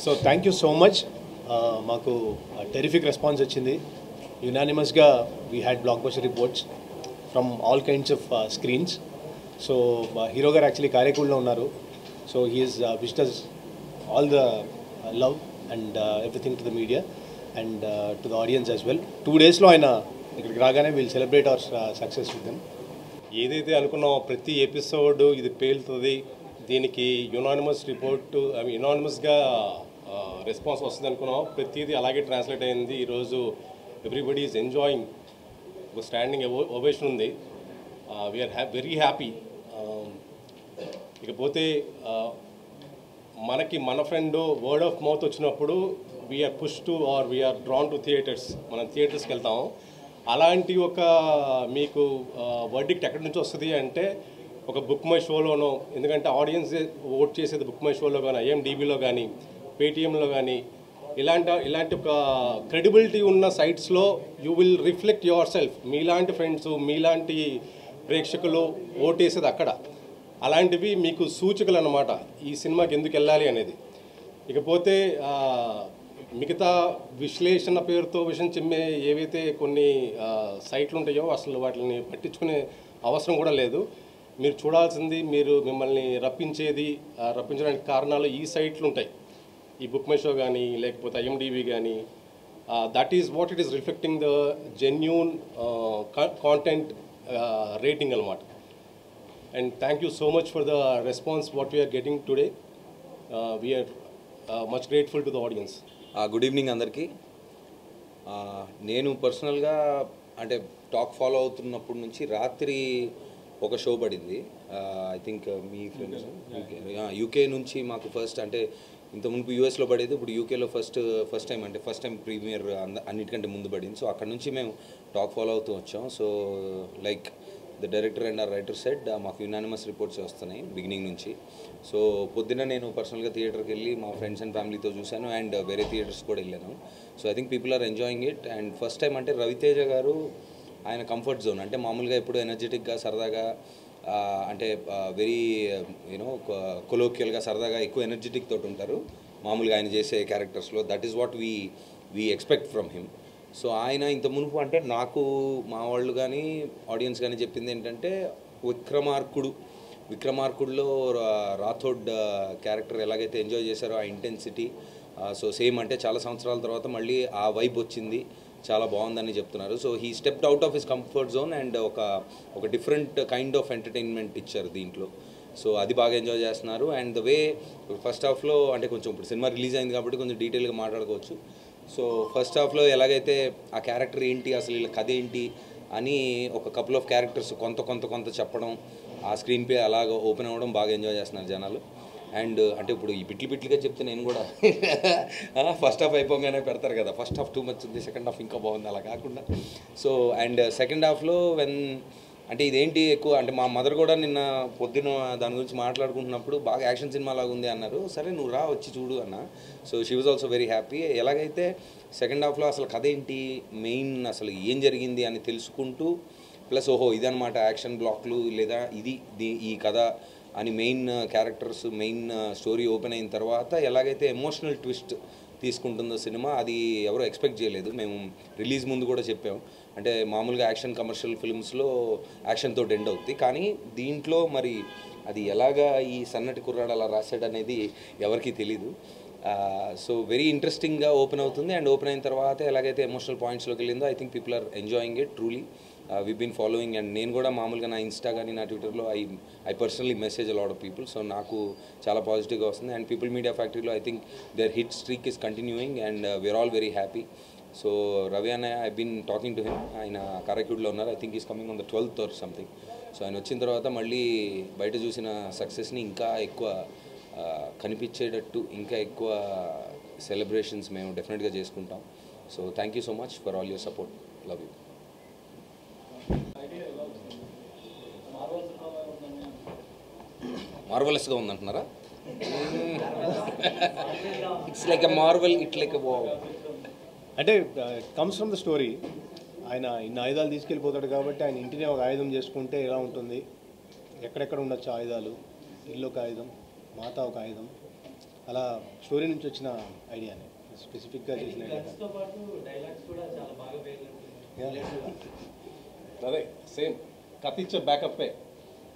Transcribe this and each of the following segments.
So thank you so much. మాకు terrific response వచ్చింది. యునానిమస్గా we had blockbuster reports from all kinds of screens. So hero గారు actually కారేకూడలో ఉన్నారు. So he is wished us all the love and everything to the media and to the audience as well. 2 daysలో ఆయన ఇక్కడికి రాగానే we'll celebrate our success with them. ఏదైతే అనుకున్నామో ప్రతి ఎపిసోడ్ ఇది పేలుతుంది, దీనికి యునానిమస్ రిపోర్టు యునానిమస్గా రెస్పాన్స్ వస్తుంది అనుకున్నాం. ప్రతిదీ అలాగే ట్రాన్స్లేట్ అయింది. ఈరోజు ఎవ్రీబడి ఈజ్ ఎంజాయింగ్. ఒక స్టాండింగ్ ఓవేషన్ ఉంది. We are very happy. ఇకపోతే మనకి మన ఫ్రెండ్ వర్డ్ ఆఫ్ మౌత్ వచ్చినప్పుడు we are push to or we are drawn to theatres. మనం థియేటర్స్కి వెళ్తాము. అలాంటి ఒక మీకు వర్డిక్ట్ ఎక్కడి నుంచి వస్తుంది అంటే ఒక బుక్ మై షోలోనో, ఎందుకంటే ఆడియన్స్ ఓట్ చేసేది బుక్ మై షోలో కానీ IMDbలో కానీ పేటిఎంలో కానీ ఇలాంటి ఒక క్రెడిబిలిటీ ఉన్న సైట్స్లో you will reflect yourself. మీలాంటి ఫ్రెండ్స్, మీలాంటి ప్రేక్షకులు ఓటేసేది అక్కడ. అలాంటివి మీకు సూచికలు అన్నమాట ఈ సినిమాకి ఎందుకు వెళ్ళాలి అనేది. ఇకపోతే మిగతా విశ్లేషణ పేరుతో విషయం చెమ్మే ఏవైతే కొన్ని సైట్లు ఉంటాయో అసలు వాటిని పట్టించుకునే అవసరం కూడా లేదు. మీరు చూడాల్సింది, మిమ్మల్ని రప్పించడానికి కారణాలు ఈ సైట్లు ఉంటాయి. ఈ బుక్ మై షో కానీ లేకపోతే IMDb కానీ. That is what it is reflecting the genuine content rating అనమాట. And thank you so much for the response what we are getting today. We are much grateful to the audience. Good evening అందరికీ. నేను పర్సనల్గా అంటే talk follow అవుతున్నప్పటి నుంచి రాత్రి ఒక show పడింది. I think me friends UK నుంచి మాకు ఫస్ట్, అంటే ఇంత మునుపు US పడేది, ఇప్పుడు UKలో ఫస్ట్ టైం ప్రీమియర్ అన్నిటికంటే ముందు పడింది. సో అక్కడ నుంచి మేము టాక్ ఫాలో అవుతూ వచ్చాం. So like the director and writer said మాకు యునానిమస్ రిపోర్ట్స్ వస్తున్నాయి బిగినింగ్ నుంచి. సో పొద్దున్న నేను పర్సనల్గా థియేటర్కి వెళ్ళి మా ఫ్రెండ్స్ అండ్ ఫ్యామిలీతో చూశాను అండ్ వేరే థియేటర్స్ కూడా వెళ్ళాను. So I think people are enjoying it. And first time అంటే రవితేజ గారు ఆయన కంఫర్ట్ జోన్, అంటే మామూలుగా ఎప్పుడు ఎనర్జెటిక్గా సరదాగా అంటే వెరీ కొలోక్యల్గా సరదాగా ఎక్కువ ఎనర్జెటిక్ తోటి ఉంటారు మామూలుగా ఆయన చేసే క్యారెక్టర్స్లో. That is what we expect from him. So ఆయన ఇంత మునుపు అంటే నాకు మా వాళ్ళు కానీ ఆడియన్స్ కానీ చెప్పింది ఏంటంటే విక్రమార్కుడులో రాథోడ్ క్యారెక్టర్ ఎలాగైతే ఎంజాయ్ చేశారో ఆ ఇంటెన్సిటీ, సో సేమ్ అంటే చాలా సంవత్సరాల తర్వాత మళ్ళీ ఆ వైబ్ వచ్చింది, చాలా బాగుందని చెప్తున్నారు. So he stepped out of his comfort zone and ఒక డిఫరెంట్ కైండ్ ఆఫ్ ఎంటర్టైన్మెంట్ ఇచ్చారు దీంట్లో. సో అది బాగా ఎంజాయ్ చేస్తున్నారు. అండ్ ద వే ఫస్ట్ హాఫ్లో అంటే కొంచెం ఇప్పుడు సినిమా రిలీజ్ అయింది కాబట్టి కొంచెం డీటెయిల్గా మాట్లాడుకోవచ్చు. సో ఫస్ట్ హాఫ్లో ఎలాగైతే ఆ క్యారెక్టర్ ఏంటి, అసలు వీళ్ళ కథ ఏంటి అని ఒక కపుల్ ఆఫ్ క్యారెక్టర్స్ కొంత చెప్పడం, ఆ స్క్రీన్ ప్లే అలాగ ఓపెన్ అవ్వడం బాగా ఎంజాయ్ చేస్తున్నారు జనాలు. అండ్ అంటే ఇప్పుడు ఈ బిట్లుగా చెప్తే నేను కూడా ఫస్ట్ హాఫ్ అయిపోగానే పెడతారు కదా, ఫస్ట్ హాఫ్ టూ మచ్ ఉంది, సెకండ్ హాఫ్ ఇంకా బాగుంది, అలా కాకుండా. సో అండ్ సెకండ్ హాఫ్లో అంటే ఇదేంటి ఎక్కువ అంటే మా మదర్ కూడా నిన్న పొద్దున దాని గురించి మాట్లాడుకుంటున్నప్పుడు బాగా యాక్షన్ సినిమా లాగా ఉంది అన్నారు. సరే నువ్వు రా వచ్చి చూడు అన్న. So she was also very happy. ఎలాగైతే సెకండ్ హాఫ్లో అసలు కథ ఏంటి, మెయిన్ అసలు ఏం జరిగింది అని తెలుసుకుంటూ ప్లస్ ఓహో ఇదనమాట యాక్షన్ బ్లాక్లు లేదా ఈ కథ అని main characters main story open అయిన తర్వాత ఎలాగైతే ఎమోషనల్ ట్విస్ట్ తీసుకుంటుందో సినిమా, అది ఎవరో ఎక్స్పెక్ట్ చేయలేదు. మేము రిలీజ్ ముందు కూడా చెప్పాం, అంటే మామూలుగా యాక్షన్ కమర్షియల్ ఫిల్మ్స్లో యాక్షన్ తోటి ఎండ్ అవుతుంది, కానీ దీంట్లో మరి అది ఎలాగా ఈ సన్నటి కుర్రాడు అలా రాశాడు అనేది ఎవరికీ తెలీదు. సో వెరీ ఇంట్రెస్టింగ్గా ఓపెన్ అవుతుంది. అండ్ ఓపెన్ అయిన తర్వాత ఎలాగైతే ఎమోషనల్ పాయింట్స్లోకి వెళ్ళిందో I think people are enjoying it truly. We been following. And నేను కూడా మామూలుగా నా ఇన్స్టా కానీ నా ట్విట్టర్లో I personally message a lot of people. So నాకు చాలా పాజిటివ్గా వస్తుంది. అండ్ పీపుల్ మీడియా ఫ్యాక్టరీలో I think their hit streak is continuing and we are all very happy. So Ravi అన్నయ్య I been talking to him, ఆయన కారైకూడలో ఉన్నారు. I think is coming on the 12th or something. So ఆయన వచ్చిన తర్వాత మళ్ళీ బయట చూసిన సక్సెస్ని ఇంకా ఎక్కువ కనిపించేటట్టు ఇంకా ఎక్కువ సెలబ్రేషన్స్ మేము డెఫినెట్గా చేసుకుంటాం. So thank you so much for all your support. Love you. మార్వలస్గా ఉందంటున్నారా? It's like a marvel, it like a wow. అంటే కమ్స్ ఫ్రమ్ ద స్టోరీ. ఆయన ఇన్ని ఆయుధాలు తీసుకెళ్ళిపోతాడు కాబట్టి ఆయన ఇంటినే ఒక ఆయుధం చేసుకుంటే ఎలా ఉంటుంది, ఎక్కడెక్కడ ఉండొచ్చు ఆయుధాలు, ఇల్లు ఒక ఆయుధం, మాత ఒక ఆయుధం, అలా స్టోరీ నుంచి వచ్చిన ఐడియానే, స్పెసిఫిక్గా చేసిన ఐడియా. అదే సేమ్ కథిచ్చే బ్యాకప్పే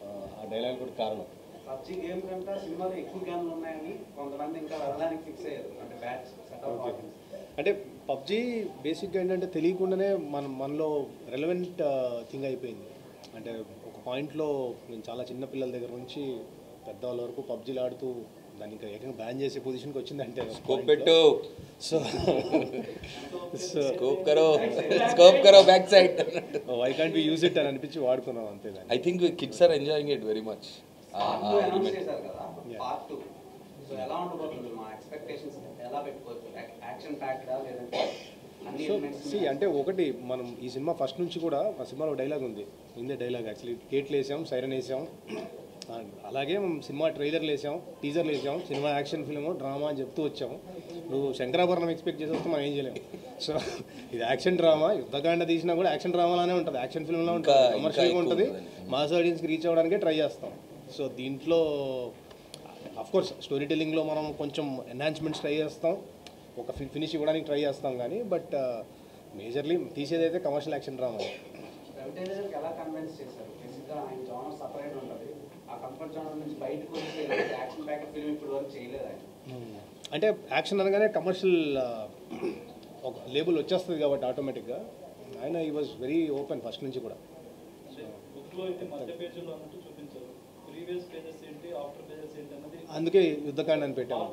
ఆ డైలాగ్ కూడా కారణం. పబ్జీ గేమ్ కంటే సినిమాలో ఎక్కువ గేమ్లు ఉన్నాయని కొంతమంది ఇంకా వెళ్ళడానికి ఫిక్స్ అయ్యారు, అంటే బ్యాచ్ అంటే పబ్జీ బేసిక్గా ఏంటంటే తెలియకుండానే మనలో రెలవెంట్ థింగ్ అయిపోయింది. అంటే ఒక పాయింట్లో నేను చాలా చిన్న పిల్లల దగ్గర నుంచి పెద్దవాళ్ళ వరకు పబ్జీలు ఆడుతూ దాన్ని ఇంకా ఏకంగా బ్యాన్ చేసే పొజిషన్కి వచ్చిందంటే స్కోప్ పెట్టు, సో స్కోప్ కరో back side, why can't we use it అని అనిపించి వాడుకున్నాం అంతే. దాన్ని I think kids are enjoying it very much. Announce చేశారు కదా పార్ట్ 2, సో ఎలా ఉండబోతుంది, మా ఎక్స్పెక్టేషన్స్ ఎలా పెట్టుకోవచ్చు, యాక్షన్ ప్యాక్డా లేదంటే అన్ని ఎలిమెంట్స్? అంటే ఒకటి మనం ఈ సినిమా ఫస్ట్ నుంచి కూడా ఆ సినిమాలో డైలాగ్ ఉంది, ఇందే డైలాగ్ యాక్చువల్లీ, గేట్లు వేసాం, సైరన్ వేసాం, అలాగే మనం సినిమా ట్రైలర్లు వేసాం, టీజర్లు వేసాం, సినిమా యాక్షన్ ఫిల్మ్ డ్రామా అని చెప్తూ వచ్చాము. నువ్వు శంకరాభరణం ఎక్స్పెక్ట్ చేసి వస్తే మనం ఏం చేయలేము. సో ఇది యాక్షన్ డ్రామా, యుద్ధకాండ తీసినా కూడా యాక్షన్ డ్రామాలానే ఉంటుంది, యాక్షన్ ఫిల్మ్లో ఉంటుంది, కమర్షియల్గా ఉంటుంది, మాస్ ఆడియన్స్కి రీచ్ అవ్వడానికే ట్రై చేస్తాం. సో దీంట్లో అఫ్కోర్స్ స్టోరీ టెల్లింగ్లో మనం కొంచెం ఎన్హాన్స్మెంట్స్ ట్రై చేస్తాం, ఒక ఫినిష్ ఇవ్వడానికి ట్రై చేస్తాం, కానీ బట్ మేజర్లీ తీసేదైతే కమర్షియల్ యాక్షన్ డ్రామా. రవితేజకి ఎలా కన్విన్స్ చేశారు? బేసిక్గా ఆయన జోనర్ సపరేట్ ఉంటుంది, ఆ కంఫర్ట్ జోనర్ నుంచి బయటకు వచ్చి యాక్షన్ ప్యాక్ ఫిల్మ్ ఇప్పుడు వరకు చేయలేదు ఆయన. అంటే యాక్షన్ అనగానే కమర్షియల్ ఒక లేబుల్ వచ్చేస్తుంది కాబట్టి ఆటోమేటిక్గా ఆయన ఈ వాజ్ వెరీ ఓపెన్ ఫస్ట్ నుంచి కూడా. అందుకే యుద్ధకాండ అని పెట్టాము.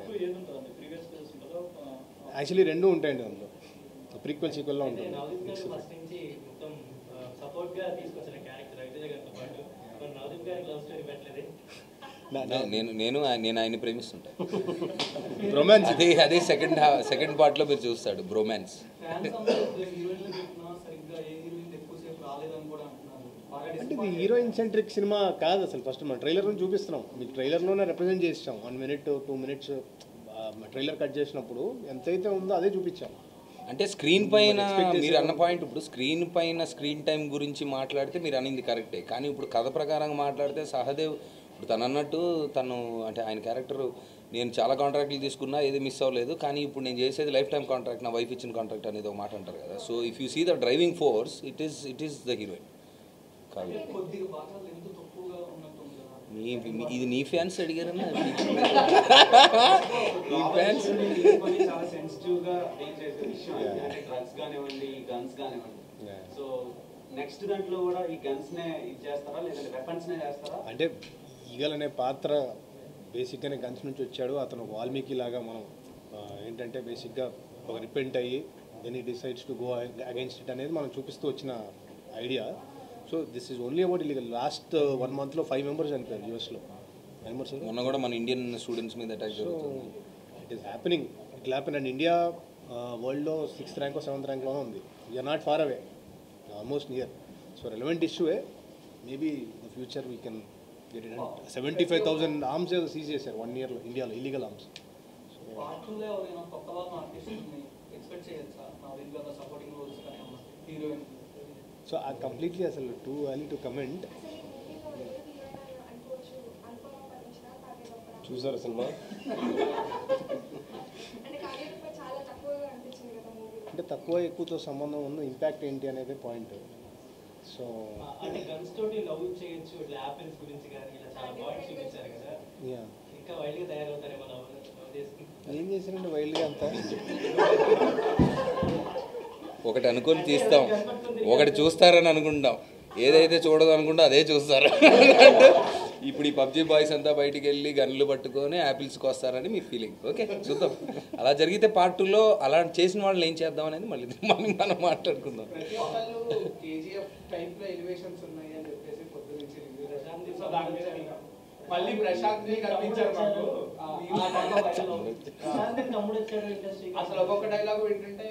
యాక్చువల్లీ రెండు ఉంటాయండి అందులో, ప్రీక్వెల్ సీక్వెల్లో ఉంటుంది. నేను ఆయన్ని ప్రేమిస్తుంటా. రొమాన్స్ అదే సెకండ్ పార్ట్లో మీరు చూస్తాడు బ్రోమాన్స్. అంటే ఇది హీరోయిన్ సెంట్రిక్ సినిమా కాదు అసలు. ఫస్ట్ మనం ట్రైలర్ నుంచి చూపిస్తున్నాం, మీకు ట్రైలర్లోనే రిప్రజెంట్ చేసాం. 1 minute 2 minutes ట్రైలర్ కట్ చేసినప్పుడు ఎంతైతే ఉందో అదే చూపించాం. అంటే స్క్రీన్ పైన మీరు అన్న పాయింట్, ఇప్పుడు స్క్రీన్ పైన స్క్రీన్ టైం గురించి మాట్లాడితే మీరు అనింది కరెక్టే, కానీ ఇప్పుడు కథ ప్రకారంగా మాట్లాడితే సహదేవ్ ఇప్పుడు తను అన్నట్టు అంటే ఆయన క్యారెక్టర్, నేను చాలా కాంట్రాక్ట్లు తీసుకున్నా ఏది మిస్ అవ్వలేదు, కానీ ఇప్పుడు నేను చేసేది లైఫ్ టైం కాంట్రాక్ట్, నా వైఫ్ ఇచ్చిన కాంట్రాక్ట్ అనేది ఒక మాట అంటారు కదా. So if you see the driving force, it is the heroine కాదు. ఇది నీ ఫ్యాన్స్ అడిగారన్నా, నీ ఫ్యాన్స్ చాలా సెన్సిటివ్ గా డీల్ చేసే విషయం అంటే డ్రగ్స్ కానివ్వండి, గన్స్ కానివ్వండి. సో నెక్స్ట్ దాంట్లో కూడా ఈ గన్స్ నే ఇది చేస్తారా లేదంటే వెపన్స్ నే చేస్తారా? అంటే ఈగల్ అనే పాత్ర బేసిక్గానే గన్స్ నుంచి వచ్చాడు. అతను వాల్మీకి లాగా మనం ఏంటంటే బేసిక్గా ఒక రిపెంట్ అయ్యి then he decides to go against it అనేది మనం చూపిస్తూ వచ్చిన idea. So this is only about illegal. Last 1 monthలో 5 members చనిపోయారు యూఎస్లో. 5 members మొన్న కూడా మన ఇండియన్ స్టూడెంట్స్ మీద అటాక్ జరుగుతుంది. It is happening, it happen. And India వరల్డ్లో 6th rank 7th rankలోనే ఉంది. We are not far away, almost near. So relevant issue, maybe in the future we can get it. 75,000 arms ఏదో seize చేశారు 1 yearలో ఇండియాలో, illegal arms. So ఆ completely అసలు too early to comment. చూసారు cinema? అంటే తక్కువ ఎక్కువతో సంబంధం ఉన్న ఇంపాక్ట్ ఏంటి అనేది పాయింట్. సో అంటే గన్స్ తోటి లవ్ చేయొచ్చు, ఇట్లా యాపిల్స్ గురించి కానీ ఇలా చాలా పాయింట్స్ చూపించారు కదా. ఇంకా వైల్డ్ గా తయారవుతారేమో ఏం చేశారంటే వైల్డ్గా అంతా. ఒకటి అనుకొని తీస్తాం, ఒకటి చూస్తారని అనుకుంటాం, ఏదైతే చూడదు అనుకుంటా అదే చూస్తారు. ఇప్పుడు ఈ పబ్జీ బాయ్స్ అంతా బయటికి వెళ్ళి గన్లు పట్టుకొని యాపిల్స్కి వస్తారని మీ ఫీలింగ్. ఓకే చూద్దాం, అలా జరిగితే పార్ట్ 2లో అలా చేసిన వాళ్ళని ఏం చేద్దాం అనేది మళ్ళీ మనం మాట్లాడుకుందాం. మళ్ళీ ప్రశాంత్ కనిపించారు అసలు ఒక్కొక్క డైలాగ్ ఏంటంటే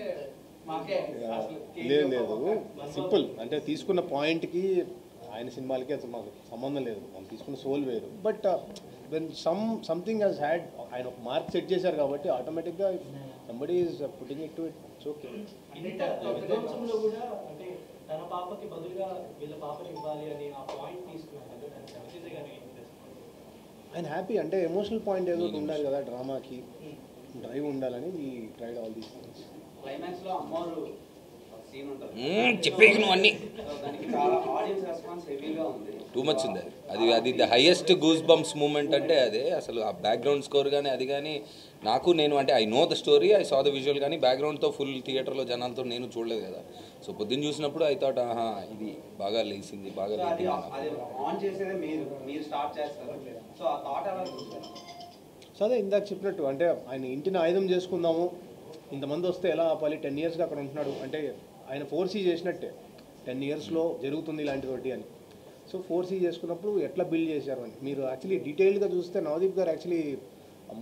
లేదు సింపుల్. అంటే తీసుకున్న పాయింట్కి ఆయన సినిమాలకి అసలు మాకు సంబంధం లేదు, మనం తీసుకున్న సోల్ వేరు. But when something has had, ఆయన ఒక మార్క్ సెట్ చేశారు కాబట్టి ఆటోమేటిక్గా somebody is putting it to it, it's okay. కూడా అంటే తన పాపకి బదులుగా వీళ్ళ పాపని ఇవ్వాలి అని ఆ పాయింట్ తీసుకున్నాను. ఆయన హ్యాపీ అంటే ఎమోషనల్ పాయింట్ ఏదో ఒకటి ఉండాలి కదా డ్రామాకి, డ్రైవ్ ఉండాలని ఈ tried all these things. Climax లో అమ్మోరు సీన్ ఉంటుంది, చెప్పేకి నువ్వు అన్నీ దానికి చాలా ఆడియన్స్ రెస్పాన్స్ హెవీగా ఉంది. టూ మచ్ ఉంది అది the highest goose bumps moment అంటే అదే. అసలు ఆ బ్యాక్గ్రౌండ్ స్కోర్ కానీ అది కానీ నేను అంటే I know the story, I saw the visual, కానీ బ్యాక్గ్రౌండ్తో ఫుల్ థియేటర్లో జనాలతో నేను చూడలేదు కదా. సో పొద్దున్న చూసినప్పుడు ఐ థాట్ ఇది బాగా లేచింది, బాగా అది ఆన్ చేసేదే మీరు స్టార్ట్ చేస్తారు. సో ఆ థాట్ ఎలా చూస్తారు? సో అదే ఇందాక చెప్పినట్టు అంటే ఆయన ఇంటిని ఆయుధం చేసుకుందాము, ఇంతమంది వస్తే ఎలా ఆపాలి, 10 yearsగా అక్కడ ఉంటున్నాడు అంటే ఆయన 4C చేసినట్టే, 10 yearsలో జరుగుతుంది ఇలాంటిది అని. సో 4C చేసుకున్నప్పుడు ఎట్లా బిల్డ్ చేశారు అని మీరు యాక్చువల్లీ డీటెయిల్గా చూస్తే నవదీప్ గారు యాక్చువల్లీ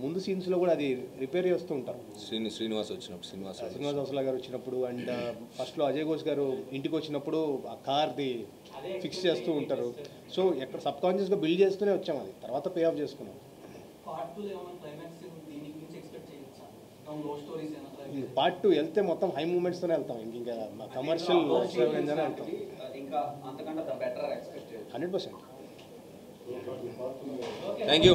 ముందు సీన్స్లో కూడా అది రిపేర్ చేస్తూ ఉంటారు. శ్రీనివాస్ వచ్చినప్పుడు శ్రీనివాస్ హౌస్లా గారు వచ్చినప్పుడు అండ్ ఫస్ట్లో అజయ్ ఘోష్ గారు ఇంటికి వచ్చినప్పుడు ఆ కార్ది ఫిక్స్ చేస్తూ ఉంటారు. సో ఎక్కడ సబ్ కాన్షియస్గా బిల్డ్ చేస్తూనే వచ్చాం, అది తర్వాత పే ఆఫ్ చేసుకున్నాం. పార్ట్ 2 వెళ్తే మొత్తం హై మూమెంట్స్తోనే వెళ్తాం, ఇంకా కమర్షియల్ ఎక్స్ట్రావెంజానే వెళ్తాం. ఇంకా అంతకంటే బెటర్ ఎక్స్పెక్ట్ 100%. Thank you.